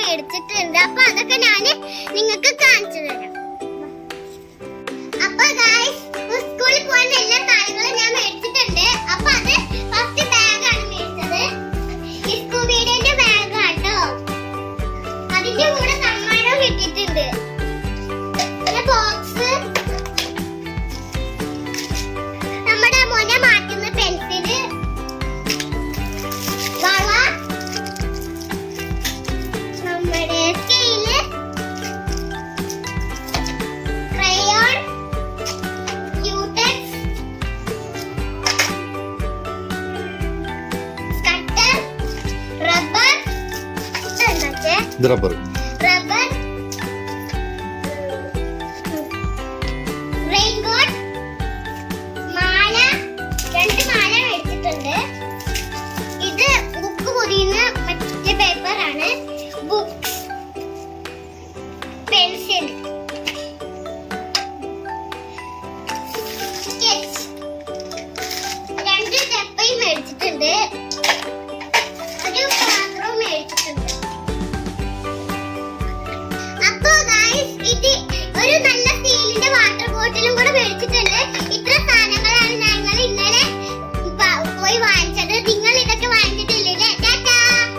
മേടിച്ചിട്ടുണ്ട്. അപ്പൊ അതൊക്കെ ഞാൻ നിങ്ങൾക്ക് കാണിച്ചു തരാം. അപ്പൊ ഗൈസ് സ്കൂളിൽ പോകാൻ എല്ലാ കാര്യങ്ങളും ഞാൻ മേടിച്ചിട്ടുണ്ട്. അപ്പൊ അത് ഫസ്റ്റ് ബാഗാണ് മേടിച്ചത്. ഈ സ്കൂബിയുടെ ബാഗാട്ടോ. അതിന്റെ കൂടെ സമ്മാനം കിട്ടിയിട്ടുണ്ട്. പിന്നെ ബോക്സ്, നമ്മുടെ മോനെ മാറ്റുന്ന പെൻസില്, വള, നമ്മുടെ scale, crayon, Cutex, cutter, rubber, rubber, raincoat, മാല, 2 മാല മേടിച്ചിട്ടുണ്ട്. ഇത് ബുക്ക് പൊതിയുന്ന മറ്റേ പേപ്പറാണ്. ബുക്ക്, പെൻസിൽ, സ്കെച്ച്, 2 ഡപ്പയും മേടിച്ചിട്ടുണ്ട്. ഒരു പാത്രവും മേടിച്ചിട്ടുണ്ട്. അപ്പോ ഗൈസ് ഇത് ഒരു നല്ല സ്റ്റീലിന്റെ വാട്ടർ ബോട്ടിലും കൂടെ മേടിച്ചിട്ടുണ്ട്.